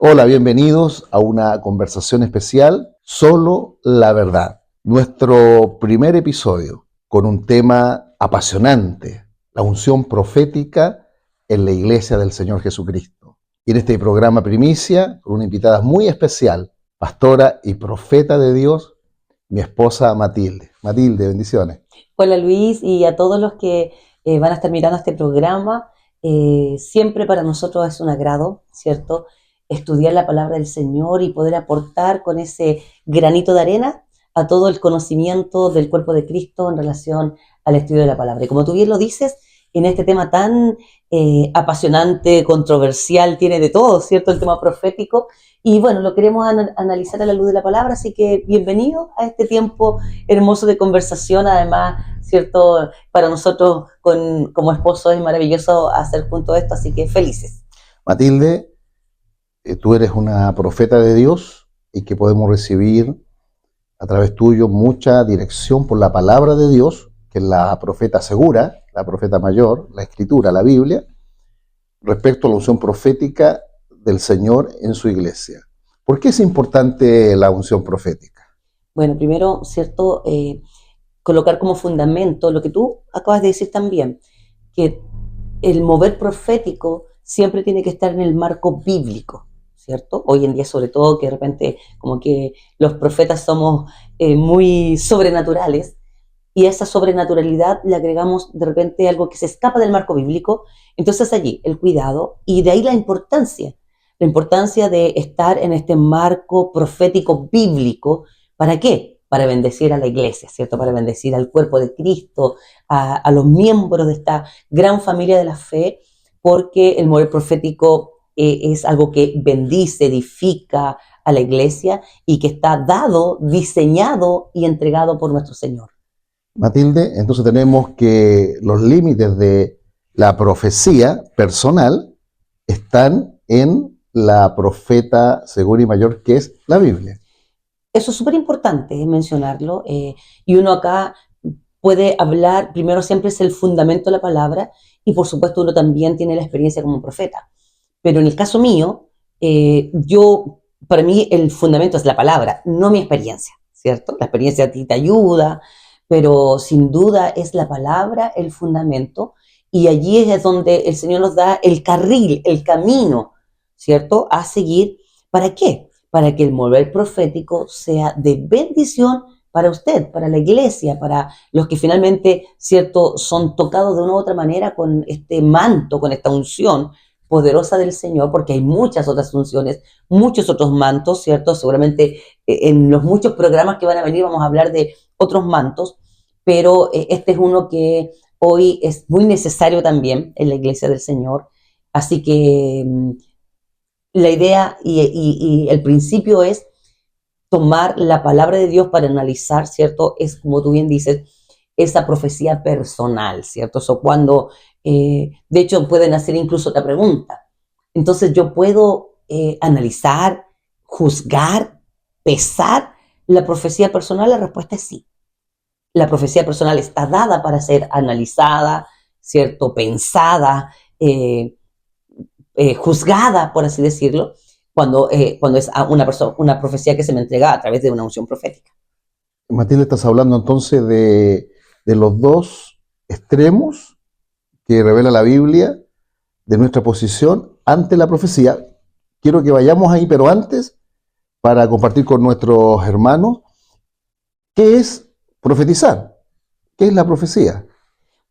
Hola, bienvenidos a una conversación especial, Solo la Verdad. Nuestro primer episodio con un tema apasionante, la unción profética en la Iglesia del Señor Jesucristo. Y en este programa primicia, con una invitada muy especial, pastora y profeta de Dios, mi esposa Matilde. Matilde, bendiciones. Hola Luis y a todos los que van a estar mirando este programa. Siempre para nosotros es un agrado, ¿cierto? Estudiar la palabra del Señor y poder aportar con ese granito de arena a todo el conocimiento del cuerpo de Cristo en relación al estudio de la palabra. Y como tú bien lo dices, en este tema tan apasionante, controversial, tiene de todo, ¿cierto? El tema profético. Y bueno, lo queremos analizar a la luz de la palabra, así que bienvenido a este tiempo hermoso de conversación. Además, ¿cierto? Para nosotros como esposos es maravilloso hacer junto esto, así que felices. Matilde, tú eres una profeta de Dios y que podemos recibir a través tuyo mucha dirección por la palabra de Dios, que es la profeta segura, la profeta mayor, la escritura, la Biblia, respecto a la unción profética del Señor en su iglesia. ¿Por qué es importante la unción profética? Bueno, primero, ¿cierto? Colocar como fundamento lo que tú acabas de decir también, que el mover profético siempre tiene que estar en el marco bíblico, ¿cierto? Hoy en día sobre todo que de repente como que los profetas somos muy sobrenaturales y a esa sobrenaturalidad le agregamos de repente algo que se escapa del marco bíblico. Entonces allí el cuidado y de ahí la importancia de estar en este marco profético bíblico. ¿Para qué? Para bendecir a la iglesia, ¿cierto? Para bendecir al cuerpo de Cristo, a los miembros de esta gran familia de la fe, porque el mover profético es algo que bendice, edifica a la iglesia y que está dado, diseñado y entregado por nuestro Señor. Matilde, entonces tenemos que los límites de la profecía personal están en la profeta segura y mayor, que es la Biblia. Eso es súper importante mencionarlo, y uno acá puede hablar, primero siempre es el fundamento de la palabra y por supuesto uno también tiene la experiencia como profeta. Pero en el caso mío, para mí el fundamento es la palabra, no mi experiencia, ¿cierto? La experiencia a ti te ayuda, pero sin duda es la palabra el fundamento y allí es donde el Señor nos da el carril, el camino, ¿cierto? A seguir. ¿Para qué? Para que el mover profético sea de bendición para usted, para la iglesia, para los que finalmente, ¿cierto?, son tocados de una u otra manera con este manto, con esta unción poderosa del Señor, porque hay muchas otras unciones, muchos otros mantos, ¿cierto? Seguramente en los muchos programas que van a venir vamos a hablar de otros mantos, pero este es uno que hoy es muy necesario también en la iglesia del Señor. Así que la idea y el principio es tomar la palabra de Dios para analizar, ¿cierto? Es como tú bien dices, esa profecía personal, ¿cierto? Eso cuando, de hecho, pueden hacer incluso otra pregunta. Entonces yo puedo analizar, juzgar, pesar la profecía personal. La respuesta es sí. La profecía personal está dada para ser analizada, ¿cierto? Pensada, juzgada, por así decirlo, cuando es una profecía que se me entrega a través de una unción profética. Matilde, estás hablando entonces de los dos extremos que revela la Biblia de nuestra posición ante la profecía. Quiero que vayamos ahí, pero antes, para compartir con nuestros hermanos, ¿qué es profetizar? ¿Qué es la profecía?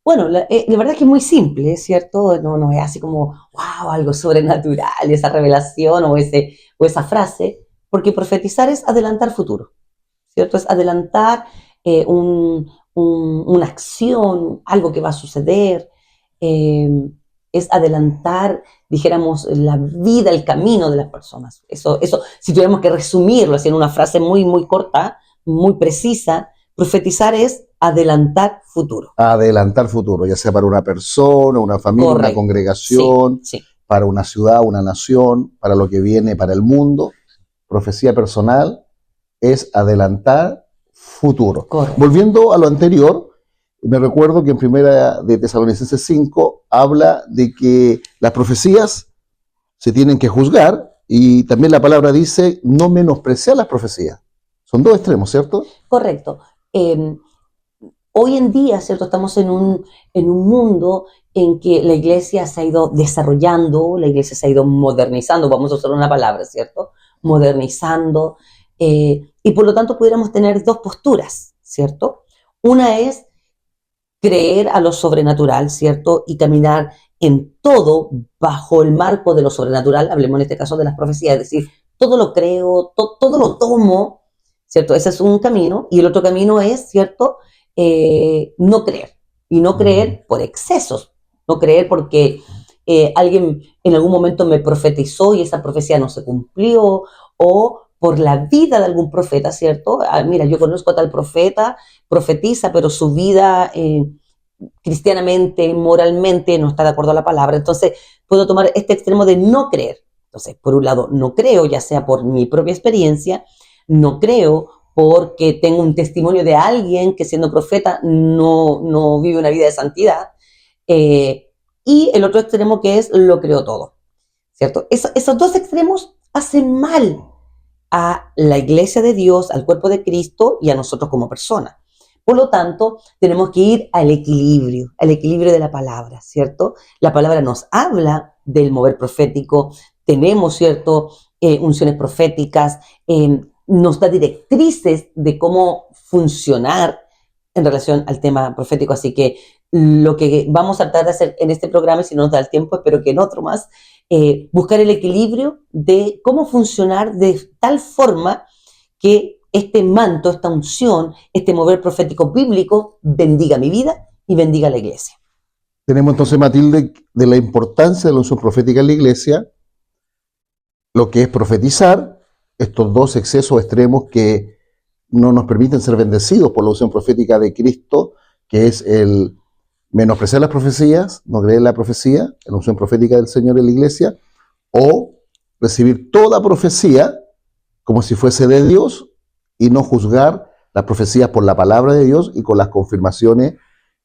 Bueno, la verdad es que es muy simple, ¿cierto? No es así como, wow, algo sobrenatural, esa revelación o esa frase, porque profetizar es adelantar futuro, ¿cierto? Es adelantar una acción, algo que va a suceder, eh, es adelantar, dijéramos, la vida, el camino de las personas. Eso, si tuviéramos que resumirlo así en una frase muy, muy corta, muy precisa, profetizar es adelantar futuro. Adelantar futuro, ya sea para una persona, una familia, una Correcto. congregación, Sí. para una ciudad, una nación, para lo que viene, para el mundo. Profecía personal es adelantar futuro. Correcto. Volviendo a lo anterior, me recuerdo que en Primera de Tesalonicenses 5 habla de que las profecías se tienen que juzgar y también la palabra dice no menospreciar las profecías. Son dos extremos, ¿cierto? Correcto. Hoy en día, ¿cierto? Estamos en un mundo en que la iglesia se ha ido desarrollando, la iglesia se ha ido modernizando, vamos a usar una palabra, ¿cierto? Modernizando, y por lo tanto pudiéramos tener dos posturas, ¿cierto? Una es creer a lo sobrenatural, ¿cierto? Y caminar en todo bajo el marco de lo sobrenatural, hablemos en este caso de las profecías, es decir, todo lo creo, todo lo tomo, ¿cierto? Ese es un camino, y el otro camino es, ¿cierto? No creer, y no creer por excesos, no creer porque alguien en algún momento me profetizó y esa profecía no se cumplió, o por la vida de algún profeta, ¿cierto? Ah, mira, yo conozco a tal profeta, profetiza, pero su vida cristianamente, moralmente, no está de acuerdo a la palabra. Entonces, puedo tomar este extremo de no creer. Entonces, por un lado, no creo, ya sea por mi propia experiencia, no creo porque tengo un testimonio de alguien que siendo profeta no vive una vida de santidad. Y el otro extremo que es lo creo todo, ¿cierto? Esos dos extremos hacen mal a la iglesia de Dios, al cuerpo de Cristo y a nosotros como personas. Por lo tanto, tenemos que ir al equilibrio de la palabra, ¿cierto? La palabra nos habla del mover profético, tenemos, ¿cierto? Unciones proféticas, nos da directrices de cómo funcionar en relación al tema profético, así que lo que vamos a tratar de hacer en este programa, y si no nos da el tiempo, espero que en otro más, buscar el equilibrio de cómo funcionar de tal forma que este manto, esta unción, este mover profético bíblico bendiga mi vida y bendiga a la iglesia. Tenemos entonces, Matilde, de la importancia de la unción profética en la iglesia, lo que es profetizar, estos dos excesos extremos que no nos permiten ser bendecidos por la unción profética de Cristo, que es el menospreciar las profecías, no creer en la profecía, en la unción profética del Señor en la iglesia, o recibir toda profecía como si fuese de Dios y no juzgar las profecías por la palabra de Dios y con las confirmaciones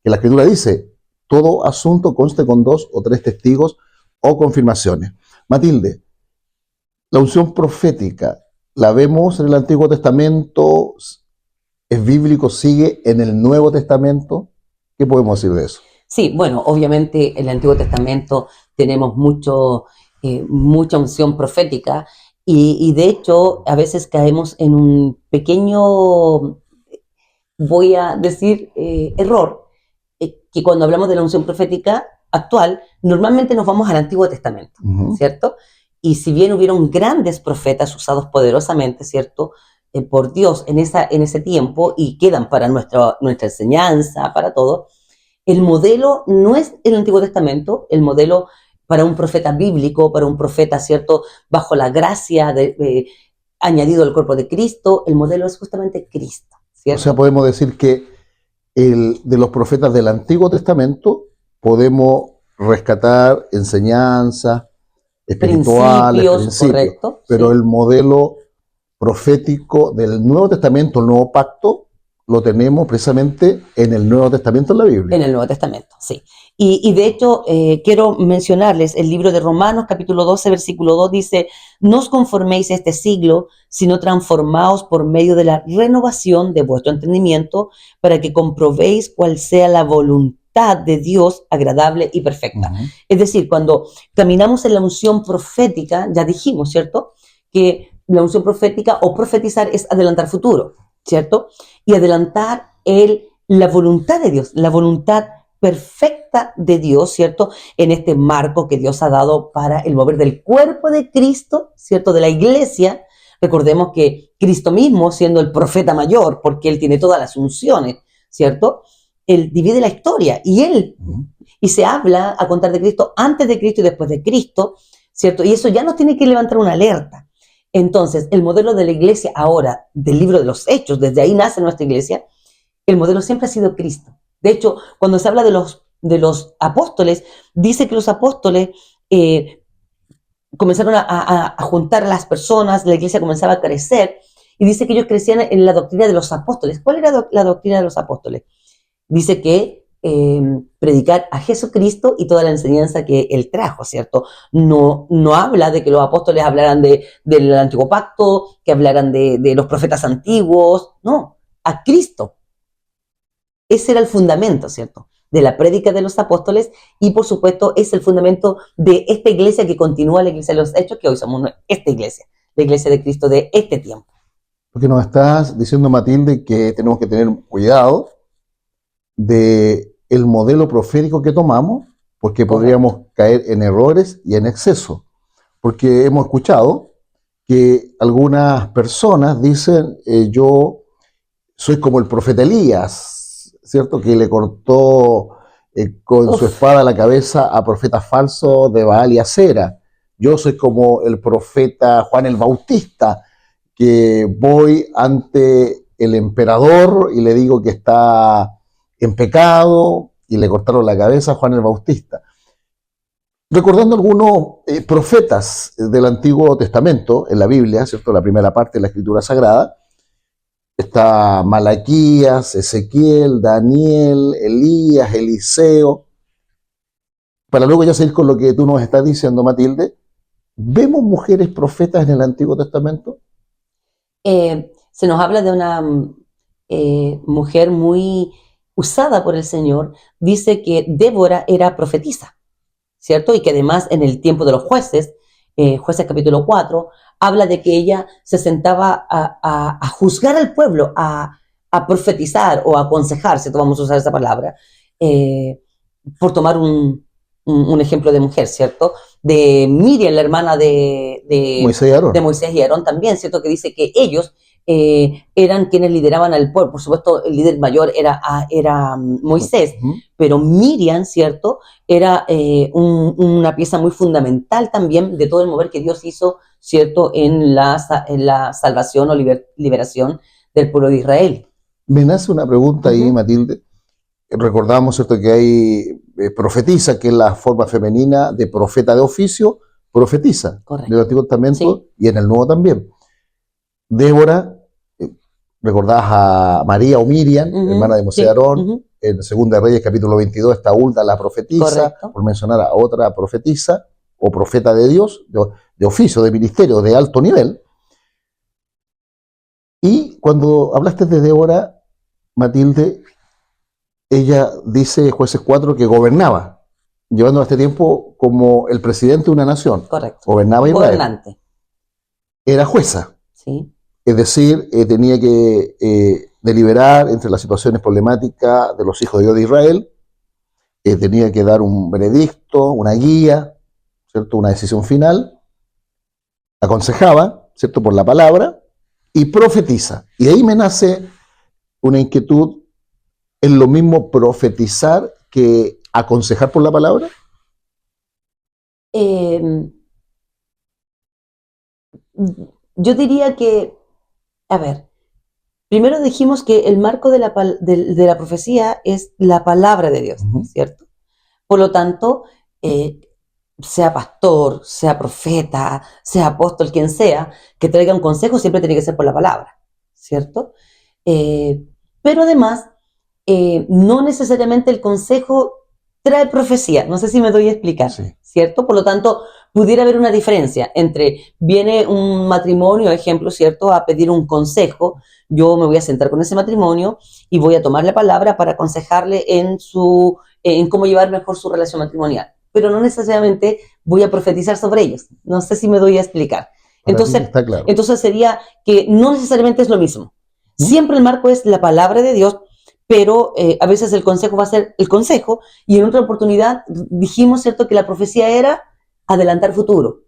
que la Escritura dice. Todo asunto conste con 2 o 3 testigos o confirmaciones. Matilde, la unción profética, ¿la vemos en el Antiguo Testamento? ¿Es bíblico? ¿Sigue en el Nuevo Testamento? ¿Qué podemos decir de eso? Sí, bueno, obviamente en el Antiguo Testamento tenemos mucha unción profética y de hecho a veces caemos en un pequeño, voy a decir, error, que cuando hablamos de la unción profética actual, normalmente nos vamos al Antiguo Testamento, ¿cierto? Y si bien hubieron grandes profetas usados poderosamente, ¿cierto? Por Dios en ese tiempo y quedan para nuestra enseñanza, para todo, el modelo no es el Antiguo Testamento, el modelo para un profeta bíblico, para un profeta, ¿cierto? Bajo la gracia añadido al cuerpo de Cristo, el modelo es justamente Cristo, ¿cierto? O sea, podemos decir que de los profetas del Antiguo Testamento podemos rescatar enseñanzas espirituales, principios, correcto, pero sí. el modelo profético del Nuevo Testamento, el Nuevo Pacto, lo tenemos precisamente en el Nuevo Testamento, en la Biblia. En el Nuevo Testamento, sí. Y de hecho, quiero mencionarles el libro de Romanos, capítulo 12, versículo 2, dice, no os conforméis a este siglo, sino transformaos por medio de la renovación de vuestro entendimiento, para que comprobéis cuál sea la voluntad de Dios agradable y perfecta. Es decir, cuando caminamos en la unción profética, ya dijimos, ¿cierto? Que la unción profética o profetizar es adelantar futuro, ¿cierto? Y adelantar la voluntad de Dios, la voluntad perfecta de Dios, ¿cierto? En este marco que Dios ha dado para el mover del cuerpo de Cristo, ¿cierto? De la iglesia. Recordemos que Cristo mismo, siendo el profeta mayor, porque Él tiene todas las unciones, ¿cierto? Él divide la historia y se habla a contar de Cristo antes de Cristo y después de Cristo, ¿cierto? Y eso ya nos tiene que levantar una alerta. Entonces, el modelo de la iglesia ahora, del libro de los Hechos, desde ahí nace nuestra iglesia, el modelo siempre ha sido Cristo. De hecho, cuando se habla de los apóstoles, dice que los apóstoles comenzaron a juntar a las personas, la iglesia comenzaba a crecer, y dice que ellos crecían en la doctrina de los apóstoles. ¿Cuál era la doctrina de los apóstoles? Dice que predicar a Jesucristo y toda la enseñanza que Él trajo, ¿cierto? No, no habla de que los apóstoles hablaran del antiguo pacto, que hablaran de los profetas antiguos, no, a Cristo. Ese era el fundamento, ¿cierto? De la prédica de los apóstoles y, por supuesto, es el fundamento de esta iglesia que continúa, la iglesia de los hechos, que hoy somos esta iglesia, la iglesia de Cristo de este tiempo. Porque nos estás diciendo, Matilde, que tenemos que tener cuidado de el modelo profético que tomamos, porque podríamos caer en errores y en exceso. Porque hemos escuchado que algunas personas dicen, yo soy como el profeta Elías, ¿cierto? Que le cortó con su espada la cabeza a profetas falsos de Baal y Acera. Yo soy como el profeta Juan el Bautista, que voy ante el emperador y le digo que está en pecado, y le cortaron la cabeza a Juan el Bautista. Recordando algunos profetas del Antiguo Testamento, en la Biblia, ¿cierto? La primera parte de la Escritura Sagrada, está Malaquías, Ezequiel, Daniel, Elías, Eliseo. Para luego ya seguir con lo que tú nos estás diciendo, Matilde, ¿vemos mujeres profetas en el Antiguo Testamento? Se nos habla de una mujer muy usada por el Señor. Dice que Débora era profetisa, ¿cierto? Y que además en el tiempo de los jueces, jueces capítulo 4, habla de que ella se sentaba a juzgar al pueblo, a profetizar o a aconsejar, si vamos a usar esa palabra, por tomar un ejemplo de mujer, ¿cierto? De Miriam, la hermana de Moisés y Aarón también, ¿cierto? Que dice que ellos eran quienes lideraban al pueblo. Por supuesto, el líder mayor era Moisés, pero Miriam, ¿cierto? Era una pieza muy fundamental también de todo el mover que Dios hizo, ¿cierto? En la salvación o liberación del pueblo de Israel. Me nace una pregunta ahí, Matilde. Recordamos, ¿cierto?, que hay profetisa, que es la forma femenina de profeta de oficio, profetiza. Correcto. Del Antiguo Testamento, sí. Y en el Nuevo también. Débora, recordás a María o Miriam, hermana de Moisés y Aarón. En Segunda de Reyes, capítulo 22, está Hulda, la profetisa. Correcto. Por mencionar a otra profetisa o profeta de Dios, de oficio, de ministerio, de alto nivel. Y cuando hablaste de Débora, Matilde, ella dice, Jueces 4, que gobernaba, llevando a este tiempo como el presidente de una nación. Correcto. Gobernaba Israel. Gobernante. Era jueza. Sí. Es decir, tenía que deliberar entre las situaciones problemáticas de los hijos de Dios de Israel, tenía que dar un veredicto, una guía, ¿cierto?, una decisión final, aconsejaba, ¿cierto?, por la palabra, y profetiza. Y ahí me nace una inquietud. ¿Es lo mismo profetizar que aconsejar por la palabra? Yo diría que, a ver, primero dijimos que el marco de la profecía es la palabra de Dios, ¿cierto? Por lo tanto, sea pastor, sea profeta, sea apóstol, quien sea, que traiga un consejo siempre tiene que ser por la palabra, ¿cierto? Pero además, no necesariamente el consejo trae profecía, no sé si me doy a explicar, sí. ¿Cierto? Por lo tanto, pudiera haber una diferencia entre, viene un matrimonio, ejemplo, ¿cierto?, a pedir un consejo, yo me voy a sentar con ese matrimonio y voy a tomar la palabra para aconsejarle en cómo llevar mejor su relación matrimonial, pero no necesariamente voy a profetizar sobre ellos, no sé si me doy a explicar. Entonces, claro. Entonces sería que no necesariamente es lo mismo, siempre el marco es la palabra de Dios, pero a veces el consejo va a ser el consejo, y en otra oportunidad dijimos, ¿cierto?, que la profecía era adelantar futuro.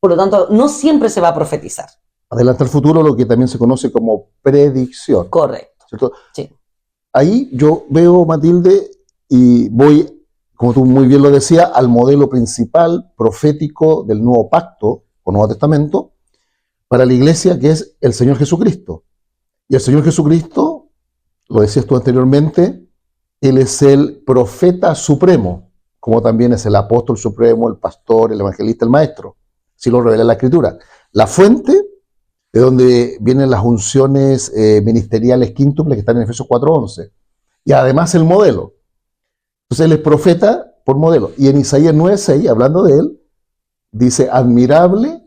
Por lo tanto, no siempre se va a profetizar. Adelantar futuro, lo que también se conoce como predicción. Correcto. ¿Cierto? Sí. Ahí yo veo, Matilde, y voy, como tú muy bien lo decías, al modelo principal profético del Nuevo Pacto, o Nuevo Testamento, para la iglesia, que es el Señor Jesucristo. Y el Señor Jesucristo, lo decías tú anteriormente, Él es el profeta supremo, como también es el apóstol supremo, el pastor, el evangelista, el maestro. Así lo revela la Escritura. La fuente de donde vienen las unciones ministeriales quíntuples que están en Efesios 4:11. Y además el modelo. Entonces él es profeta por modelo. Y en Isaías 9:6, hablando de él, dice, admirable,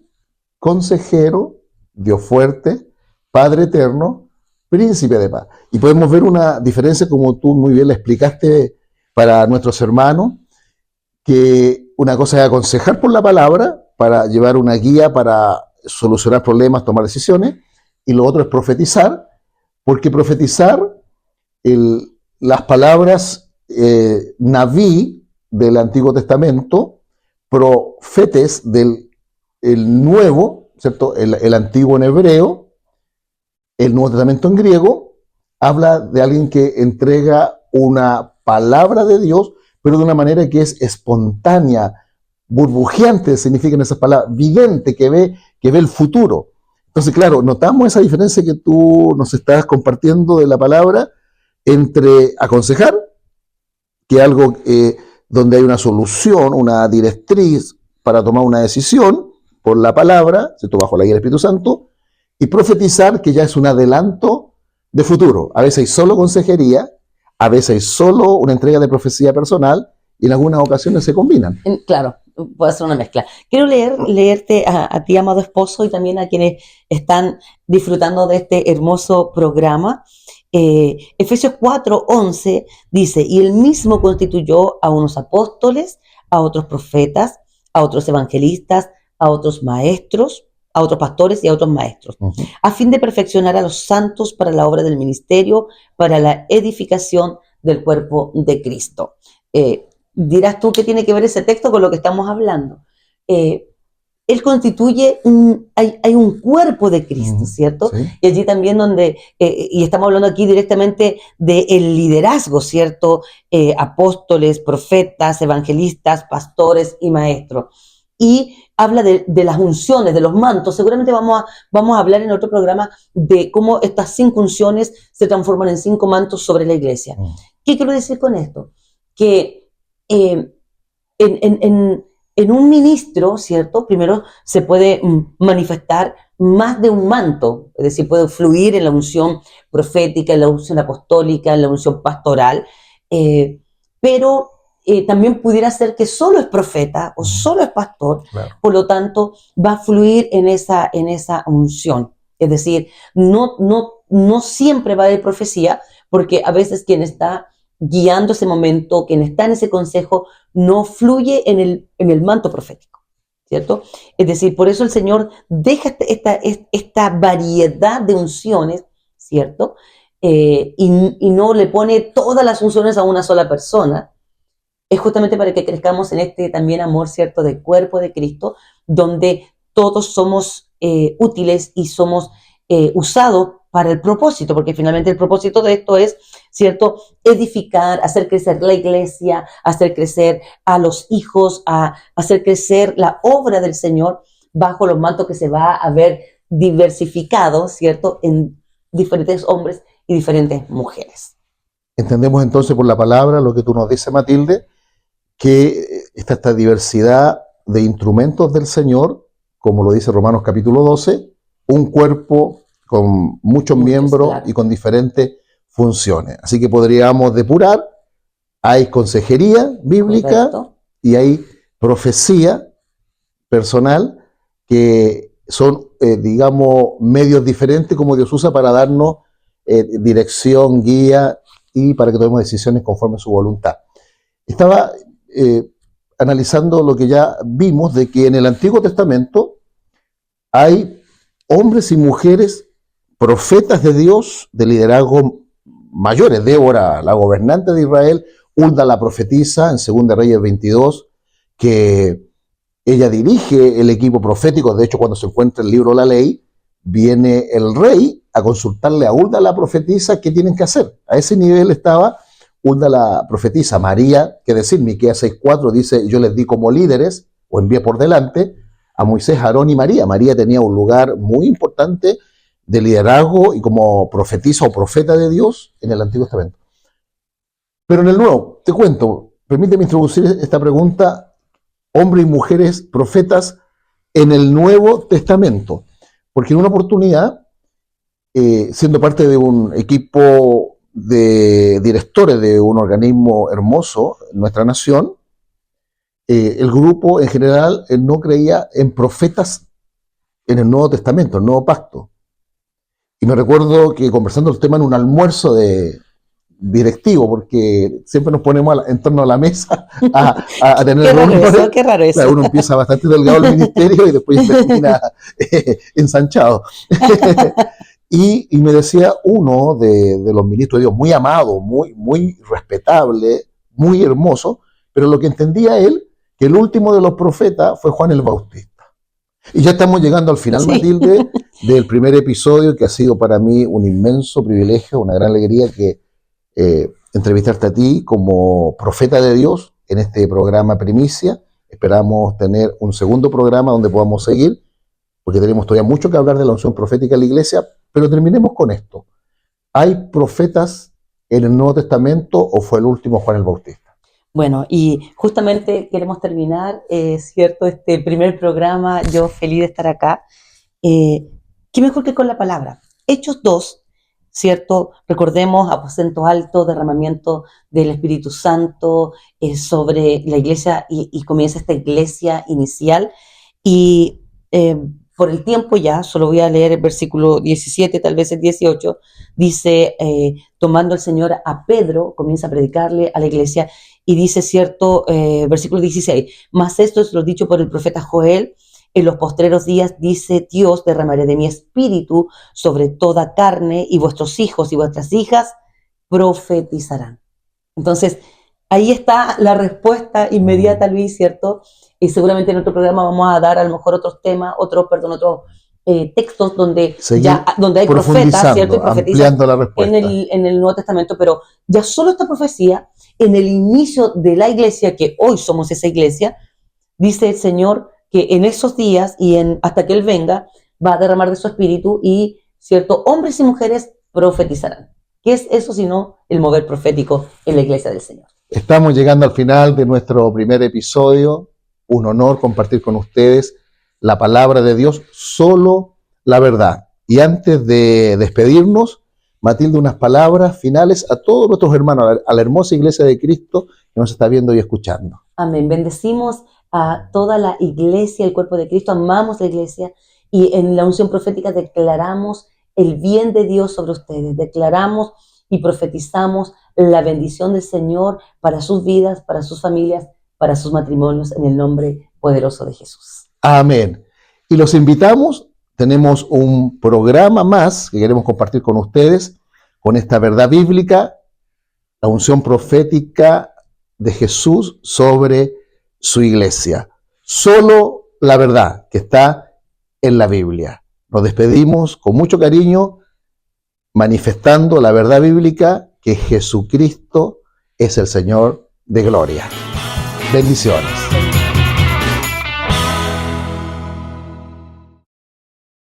consejero, Dios fuerte, Padre eterno, príncipe de paz. Y podemos ver una diferencia, como tú muy bien le explicaste para nuestros hermanos, que una cosa es aconsejar por la palabra, para llevar una guía, para solucionar problemas, tomar decisiones, y lo otro es profetizar, porque profetizar, las palabras naví del Antiguo Testamento, profetes del el Nuevo, ¿cierto? El Antiguo en hebreo, el Nuevo Testamento en griego, habla de alguien que entrega una palabra de Dios, pero de una manera que es espontánea, burbujeante, significan esas palabras, vidente, que ve el futuro. Entonces, claro, notamos esa diferencia que tú nos estás compartiendo de la palabra entre aconsejar, que es algo donde hay una solución, una directriz para tomar una decisión por la palabra, ¿cierto? Bajo la guía del Espíritu Santo, y profetizar, que ya es un adelanto de futuro. A veces hay solo consejería, a veces hay solo una entrega de profecía personal, y en algunas ocasiones se combinan. Claro, puede ser una mezcla. Quiero leerte a ti, amado esposo, y también a quienes están disfrutando de este hermoso programa. Efesios 4:11 dice, y él mismo constituyó a unos apóstoles, a otros profetas, a otros evangelistas, a otros maestros, a otros pastores y a otros maestros, a fin de perfeccionar a los santos para la obra del ministerio, para la edificación del cuerpo de Cristo. Dirás tú, ¿qué tiene que ver ese texto con lo que estamos hablando? Él constituye, hay un cuerpo de Cristo, ¿cierto? Sí. Y allí también donde, y estamos hablando aquí directamente del liderazgo, ¿cierto? Apóstoles, profetas, evangelistas, pastores y maestros. Y habla de las unciones, de los mantos. Seguramente vamos a hablar en otro programa de cómo estas 5 unciones se transforman en 5 mantos sobre la iglesia. ¿Qué quiero decir con esto? Que en un ministro, ¿cierto? Primero se puede manifestar más de un manto, es decir, puede fluir en la unción profética, en la unción apostólica, en la unción pastoral, pero también pudiera ser que solo es profeta o solo es pastor, claro. Por lo tanto va a fluir en esa unción. Es decir, no siempre va a haber profecía, porque a veces quien está guiando ese momento, quien está en ese consejo, no fluye en el manto profético, ¿cierto? Es decir, por eso el Señor deja esta variedad de unciones, ¿cierto? Y no le pone todas las unciones a una sola persona. Es justamente para que crezcamos en este también amor, ¿cierto?, del cuerpo de Cristo, donde todos somos útiles y somos usados para el propósito, porque finalmente el propósito de esto es, ¿cierto?, edificar, hacer crecer la iglesia, hacer crecer a los hijos, a hacer crecer la obra del Señor bajo los mantos que se va a ver diversificados, ¿cierto?, en diferentes hombres y diferentes mujeres. Entendemos entonces por la palabra lo que tú nos dices, Matilde, que está esta diversidad de instrumentos del Señor, como lo dice Romanos capítulo 12, un cuerpo con muchos miembros, claro, y con diferentes funciones. Así que podríamos depurar, hay consejería bíblica, correcto, y hay profecía personal, que son, digamos, medios diferentes como Dios usa para darnos dirección, guía, y para que tomemos decisiones conforme a su voluntad. Estaba analizando lo que ya vimos, de que en el Antiguo Testamento hay hombres y mujeres profetas de Dios de liderazgo mayores. Débora, la gobernante de Israel, Hulda la profetisa en 2 Reyes 22, que ella dirige el equipo profético. De hecho, cuando se encuentra el libro de la ley, viene el rey a consultarle a Hulda la profetisa qué tienen que hacer. A ese nivel estaba Hulda la profetisa. María, que decir, Miqueas 6:4 dice, yo les di como líderes, o envié por delante, a Moisés, Aarón y María. María tenía un lugar muy importante de liderazgo y como profetisa o profeta de Dios en el Antiguo Testamento. Pero en el Nuevo, te cuento, permíteme introducir esta pregunta, hombres y mujeres profetas en el Nuevo Testamento, porque en una oportunidad, siendo parte de un equipo de directores de un organismo hermoso en nuestra nación, el grupo en general no creía en profetas en el Nuevo Testamento, el Nuevo Pacto. Y me recuerdo que conversando el tema en un almuerzo de directivo, porque siempre nos ponemos en torno a la mesa a tener reuniones. Qué raro eso. Claro, uno empieza bastante delgado el ministerio y después termina ensanchado. Y me decía uno de los ministros de Dios, muy amado, muy respetable, muy hermoso, pero lo que entendía él, que el último de los profetas fue Juan el Bautista. Y ya estamos llegando al final, sí, Matilde, del primer episodio, que ha sido para mí un inmenso privilegio, una gran alegría que entrevistarte a ti como profeta de Dios en este programa Primicia. Esperamos tener un segundo programa donde podamos seguir, porque tenemos todavía mucho que hablar de la unción profética en la iglesia, pero terminemos con esto. ¿Hay profetas en el Nuevo Testamento o fue el último Juan el Bautista? Bueno, y justamente queremos terminar, ¿cierto? Este primer programa, yo feliz de estar acá. ¿Qué mejor que con la palabra? Hechos 2, ¿cierto? Recordemos, aposento alto, derramamiento del Espíritu Santo sobre la iglesia y comienza esta iglesia inicial. Y por el tiempo ya, solo voy a leer el versículo 17, tal vez el 18, dice, tomando el Señor a Pedro, comienza a predicarle a la iglesia y dice, cierto, versículo 16, mas esto es lo dicho por el profeta Joel, en los postreros días, dice Dios, derramaré de mi espíritu sobre toda carne y vuestros hijos y vuestras hijas profetizarán. Entonces, ahí está la respuesta inmediata, Luis, ¿cierto? Y seguramente en otro programa vamos a dar a lo mejor otros temas, otros textos donde hay profetas, ¿cierto? Y profetizan en el Nuevo Testamento, pero ya solo esta profecía, en el inicio de la iglesia, que hoy somos esa iglesia, dice el Señor que en esos días y hasta que Él venga, va a derramar de su espíritu y, ¿cierto? Hombres y mujeres profetizarán. ¿Qué es eso sino el mover profético en la iglesia del Señor? Estamos llegando al final de nuestro primer episodio. Un honor compartir con ustedes la palabra de Dios, solo la verdad. Y antes de despedirnos, Matilde, unas palabras finales a todos nuestros hermanos, a la hermosa iglesia de Cristo que nos está viendo y escuchando. Amén. Bendecimos a toda la iglesia, el cuerpo de Cristo, amamos la iglesia y en la unción profética declaramos el bien de Dios sobre ustedes, declaramos y profetizamos la bendición del Señor para sus vidas, para sus familias, para sus matrimonios, en el nombre poderoso de Jesús. Amén. Y los invitamos, tenemos un programa más que queremos compartir con ustedes, con esta verdad bíblica, la unción profética de Jesús sobre su iglesia. Solo la verdad que está en la Biblia. Nos despedimos con mucho cariño, manifestando la verdad bíblica que Jesucristo es el Señor de gloria. Bendiciones.